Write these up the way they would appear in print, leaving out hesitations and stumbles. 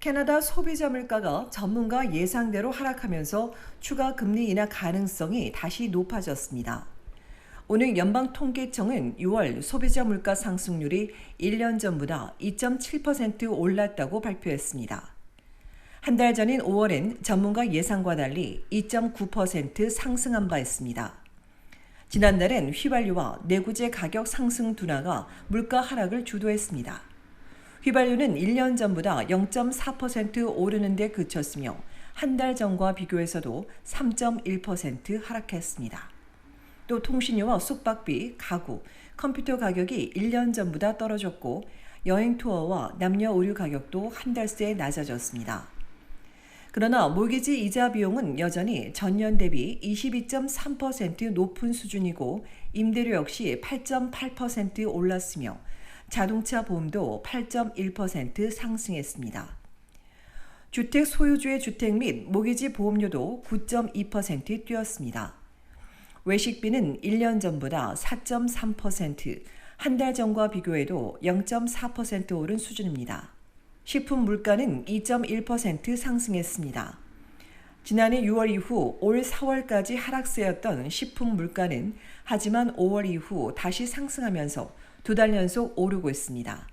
캐나다 소비자 물가가 전문가 예상대로 하락하면서 추가 금리 인하 가능성이 다시 높아졌습니다. 오늘 연방통계청은 6월 소비자 물가 상승률이 1년 전보다 2.7% 올랐다고 발표했습니다. 한 달 전인 5월엔 전문가 예상과 달리 2.9% 상승한 바 있습니다. 지난달엔 휘발유와 내구재 가격 상승 둔화가 물가 하락을 주도했습니다. 휘발유는 1년 전보다 0.4% 오르는 데 그쳤으며 한 달 전과 비교해서도 3.1% 하락했습니다. 또 통신료와 숙박비, 가구, 컴퓨터 가격이 1년 전보다 떨어졌고 여행 투어와 남녀 의류 가격도 한 달 새 낮아졌습니다. 그러나 모기지 이자 비용은 여전히 전년 대비 22.3% 높은 수준이고 임대료 역시 8.8% 올랐으며 자동차 보험도 8.1% 상승했습니다. 주택 소유주의 주택 및 모기지 보험료도 9.2% 뛰었습니다. 외식비는 1년 전보다 4.3%, 한 달 전과 비교해도 0.4% 오른 수준입니다. 식품 물가는 2.1% 상승했습니다. 지난해 6월 이후 올 4월까지 하락세였던 식품 물가는 하지만 5월 이후 다시 상승하면서 두 달 연속 오르고 있습니다.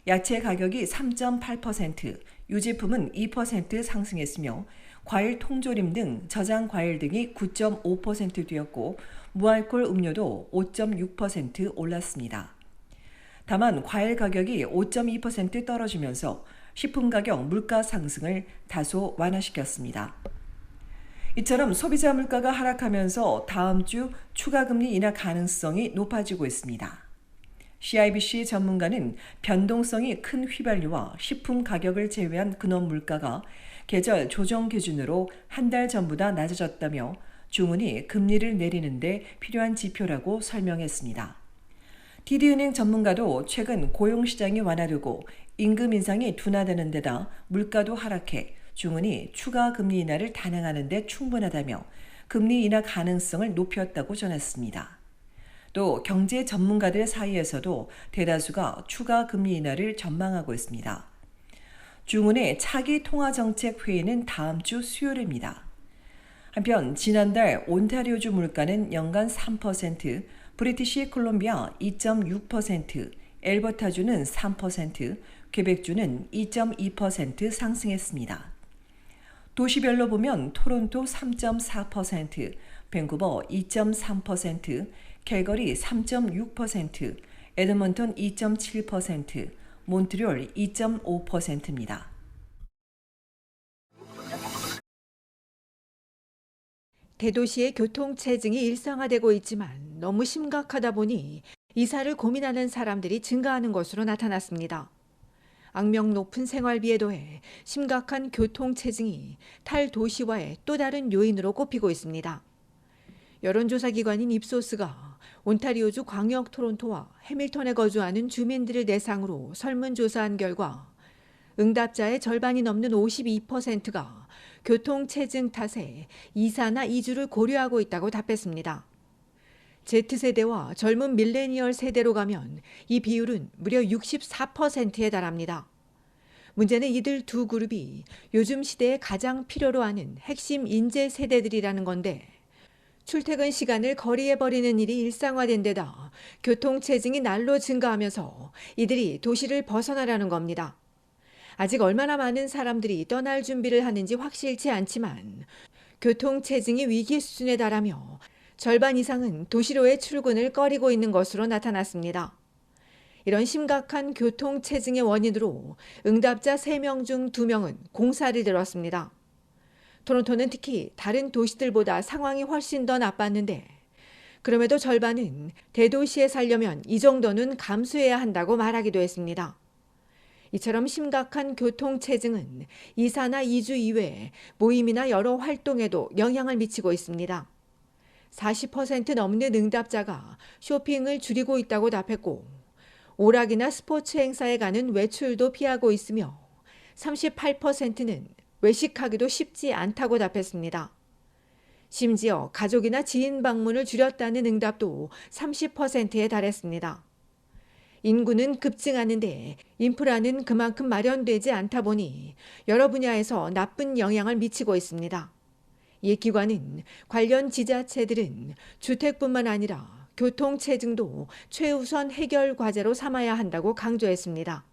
야채 가격이 3.8%, 유제품은 2% 상승했으며 과일 통조림 등 저장 과일 등이 9.5% 뛰었고 무알콜 음료도 5.6% 올랐습니다. 다만 과일 가격이 5.2% 떨어지면서 식품 가격 물가 상승을 다소 완화시켰습니다. 이처럼 소비자 물가가 하락하면서 다음 주 추가 금리 인하 가능성이 높아지고 있습니다. CIBC 전문가는 변동성이 큰 휘발유와 식품 가격을 제외한 근원 물가가 계절 조정 기준으로 한 달 전보다 낮아졌다며 중은이 금리를 내리는 데 필요한 지표라고 설명했습니다. TD은행 전문가도 최근 고용시장이 완화되고 임금 인상이 둔화되는 데다 물가도 하락해 중은이 추가 금리 인하를 단행하는 데 충분하다며 금리 인하 가능성을 높였다고 전했습니다. 또 경제 전문가들 사이에서도 대다수가 추가 금리 인하를 전망하고 있습니다. 중은의 차기 통화정책 회의는 다음 주 수요일입니다. 한편 지난달 온타리오주 물가는 연간 3%, 브리티시 콜롬비아 2.6%, 엘버타주는 3%, 퀘벡주는 2.2% 상승했습니다. 도시별로 보면 토론토 3.4%, 밴쿠버 2.3%, 캘거리 3.6%, 에드먼턴 2.7%, 몬트리올 2.5%입니다. 대도시의 교통체증이 일상화되고 있지만 너무 심각하다 보니 이사를 고민하는 사람들이 증가하는 것으로 나타났습니다. 악명 높은 생활비에 더해 심각한 교통체증이 탈도시화의 또 다른 요인으로 꼽히고 있습니다. 여론조사기관인 입소스가 온타리오주 광역 토론토와 해밀턴에 거주하는 주민들을 대상으로 설문조사한 결과 응답자의 절반이 넘는 52%가 교통체증 탓에 이사나 이주를 고려하고 있다고 답했습니다. Z세대와 젊은 밀레니얼 세대로 가면 이 비율은 무려 64%에 달합니다. 문제는 이들 두 그룹이 요즘 시대에 가장 필요로 하는 핵심 인재 세대들이라는 건데 출퇴근 시간을 거리에 버리는 일이 일상화된 데다 교통체증이 날로 증가하면서 이들이 도시를 벗어나려는 겁니다. 아직 얼마나 많은 사람들이 떠날 준비를 하는지 확실치 않지만 교통체증이 위기 수준에 달하며 절반 이상은 도시로의 출근을 꺼리고 있는 것으로 나타났습니다. 이런 심각한 교통체증의 원인으로 응답자 3명 중 2명은 공사를 들었습니다. 토론토는 특히 다른 도시들보다 상황이 훨씬 더 나빴는데 그럼에도 절반은 대도시에 살려면 이 정도는 감수해야 한다고 말하기도 했습니다. 이처럼 심각한 교통체증은 이사나 이주 이외에 모임이나 여러 활동에도 영향을 미치고 있습니다. 40% 넘는 응답자가 쇼핑을 줄이고 있다고 답했고 오락이나 스포츠 행사에 가는 외출도 피하고 있으며 38%는 외식하기도 쉽지 않다고 답했습니다. 심지어 가족이나 지인 방문을 줄였다는 응답도 30%에 달했습니다. 인구는 급증하는데 인프라는 그만큼 마련되지 않다 보니 여러 분야에서 나쁜 영향을 미치고 있습니다. 이 기관은 관련 지자체들은 주택뿐만 아니라 교통체증도 최우선 해결 과제로 삼아야 한다고 강조했습니다.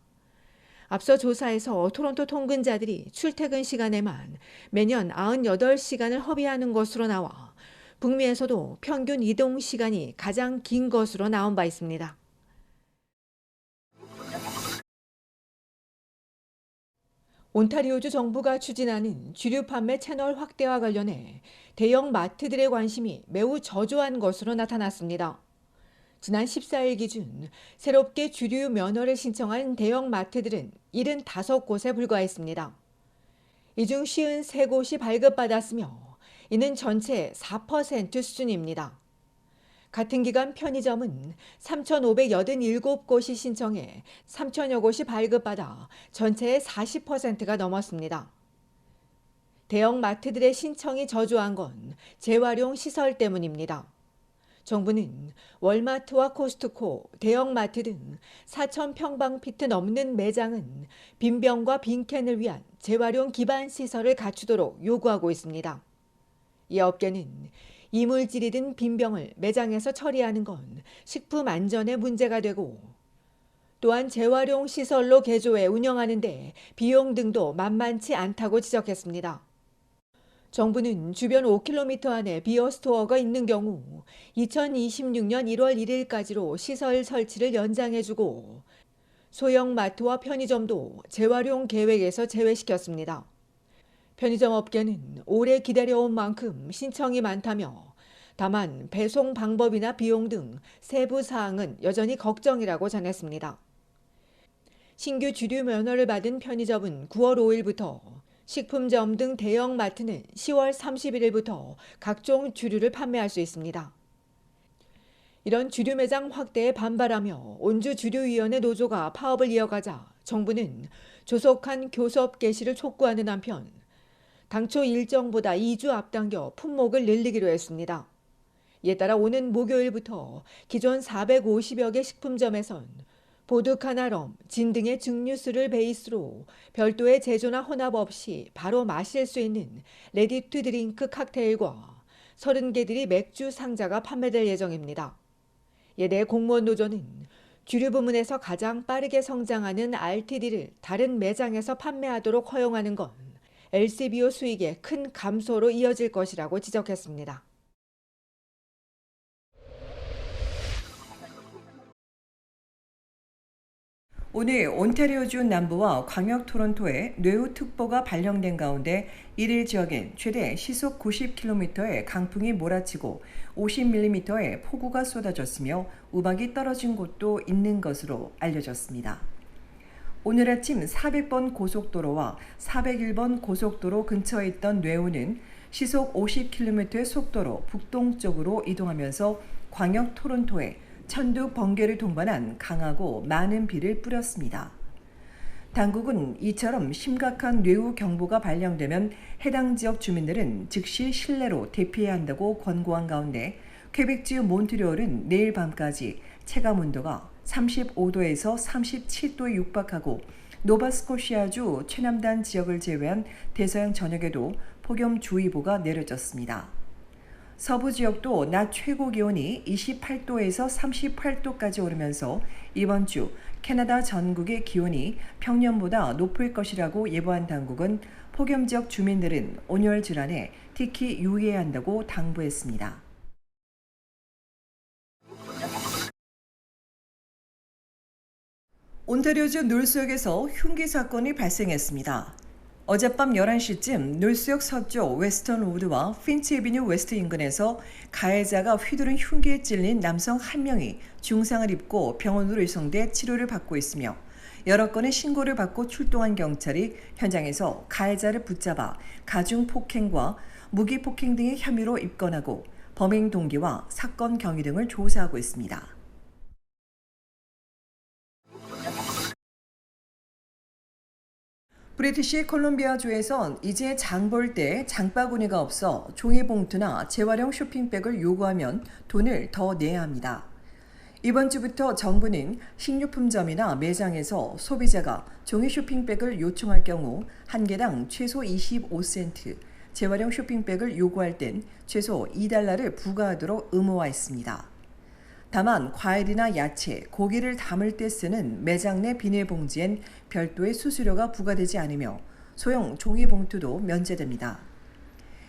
앞서 조사에서 토론토 통근자들이 출퇴근 시간에만 매년 98시간을 허비하는 것으로 나와 북미에서도 평균 이동 시간이 가장 긴 것으로 나온 바 있습니다. 온타리오주 정부가 추진하는 주류 판매 채널 확대와 관련해 대형 마트들의 관심이 매우 저조한 것으로 나타났습니다. 지난 14일 기준 새롭게 주류 면허를 신청한 대형 마트들은 75곳에 불과했습니다. 이 중 53곳이 발급받았으며 이는 전체 4% 수준입니다. 같은 기간 편의점은 3,587곳이 신청해 3천여 곳이 발급받아 전체의 40%가 넘었습니다. 대형 마트들의 신청이 저조한 건 재활용 시설 때문입니다. 정부는 월마트와 코스트코, 대형마트 등 4,000평방피트 넘는 매장은 빈병과 빈캔을 위한 재활용 기반 시설을 갖추도록 요구하고 있습니다. 이 업계는 이물질이 든 빈병을 매장에서 처리하는 건 식품 안전에 문제가 되고 또한 재활용 시설로 개조해 운영하는 데 비용 등도 만만치 않다고 지적했습니다. 정부는 주변 5km 안에 비어스토어가 있는 경우 2026년 1월 1일까지로 시설 설치를 연장해주고 소형 마트와 편의점도 재활용 계획에서 제외시켰습니다. 편의점 업계는 오래 기다려온 만큼 신청이 많다며 다만 배송 방법이나 비용 등 세부 사항은 여전히 걱정이라고 전했습니다. 신규 주류 면허를 받은 편의점은 9월 5일부터 식품점 등 대형 마트는 10월 31일부터 각종 주류를 판매할 수 있습니다. 이런 주류 매장 확대에 반발하며 온주주류위원회 노조가 파업을 이어가자 정부는 조속한 교섭 개시를 촉구하는 한편 당초 일정보다 2주 앞당겨 품목을 늘리기로 했습니다. 이에 따라 오는 목요일부터 기존 450여 개 식품점에선 보드카나 럼, 진 등의 증류수를 베이스로 별도의 제조나 혼합 없이 바로 마실 수 있는 레디투 드링크 칵테일과 30개들이 맥주 상자가 판매될 예정입니다. 이에 대해 공무원 노조는 주류 부문에서 가장 빠르게 성장하는 RTD를 다른 매장에서 판매하도록 허용하는 건 LCBO 수익의 큰 감소로 이어질 것이라고 지적했습니다. 오늘 온타리오주 남부와 광역 토론토에 뇌우특보가 발령된 가운데 일일 지역엔 최대 시속 90km의 강풍이 몰아치고 50mm의 폭우가 쏟아졌으며 우박이 떨어진 곳도 있는 것으로 알려졌습니다. 오늘 아침 400번 고속도로와 401번 고속도로 근처에 있던 뇌우는 시속 50km의 속도로 북동쪽으로 이동하면서 광역 토론토에 천둥 번개를 동반한 강하고 많은 비를 뿌렸습니다. 당국은 이처럼 심각한 뇌우 경보가 발령되면 해당 지역 주민들은 즉시 실내로 대피해야 한다고 권고한 가운데 퀘벡주 몬트리올은 내일 밤까지 체감 온도가 35도에서 37도에 육박하고 노바스코시아주 최남단 지역을 제외한 대서양 전역에도 폭염주의보가 내려졌습니다. 서부 지역도 낮 최고 기온이 28도에서 38도까지 오르면서 이번 주 캐나다 전국의 기온이 평년보다 높을 것이라고 예보한 당국은 폭염 지역 주민들은 온열 질환에 특히 유의해야 한다고 당부했습니다. 온타리오주 놀수역에서 흉기 사건이 발생했습니다. 어젯밤 11시쯤 놀수역 서쪽 웨스턴 우드와 핀치 에비뉴 웨스트 인근에서 가해자가 휘두른 흉기에 찔린 남성 한 명이 중상을 입고 병원으로 이송돼 치료를 받고 있으며 여러 건의 신고를 받고 출동한 경찰이 현장에서 가해자를 붙잡아 가중폭행과 무기폭행 등의 혐의로 입건하고 범행 동기와 사건 경위 등을 조사하고 있습니다. 브리티시 콜롬비아주에선 이제 장 볼 때 장바구니가 없어 종이봉투나 재활용 쇼핑백을 요구하면 돈을 더 내야 합니다. 이번 주부터 정부는 식료품점이나 매장에서 소비자가 종이 쇼핑백을 요청할 경우 한 개당 최소 25센트, 재활용 쇼핑백을 요구할 땐 최소 2달러를 부과하도록 의무화했습니다. 다만 과일이나 야채, 고기를 담을 때 쓰는 매장 내 비닐봉지엔 별도의 수수료가 부과되지 않으며 소형 종이봉투도 면제됩니다.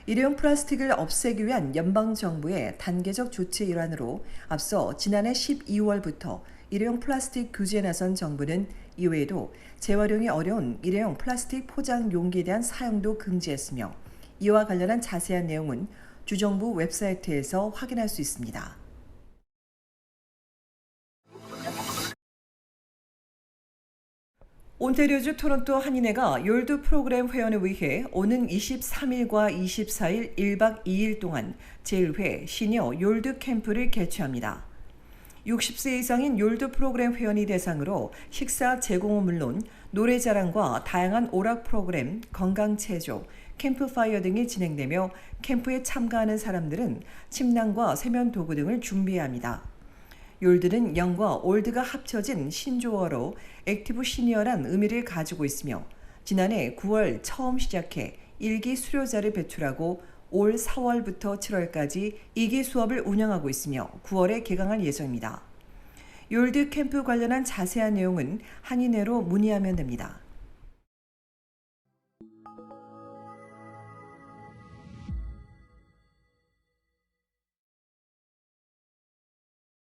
일회용 플라스틱을 없애기 위한 연방정부의 단계적 조치 일환으로 앞서 지난해 12월부터 일회용 플라스틱 규제에 나선 정부는 이외에도 재활용이 어려운 일회용 플라스틱 포장 용기에 대한 사용도 금지했으며 이와 관련한 자세한 내용은 주정부 웹사이트에서 확인할 수 있습니다. 온태리오주 토론토 한인회가 열두 프로그램 회원을 위해 오는 23일과 24일 1박 2일 동안 제1회 시니어 열두 캠프를 개최합니다. 60세 이상인 열두 프로그램 회원이 대상으로 식사 제공은 물론 노래자랑과 다양한 오락 프로그램, 건강체조, 캠프파이어 등이 진행되며 캠프에 참가하는 사람들은 침낭과 세면도구 등을 준비해야 합니다. 열드는 영과 올드가 합쳐진 신조어로 액티브 시니어란 의미를 가지고 있으며 지난해 9월 처음 시작해 1기 수료자를 배출하고 올 4월부터 7월까지 2기 수업을 운영하고 있으며 9월에 개강할 예정입니다. 열드 캠프 관련한 자세한 내용은 한인회로 문의하면 됩니다.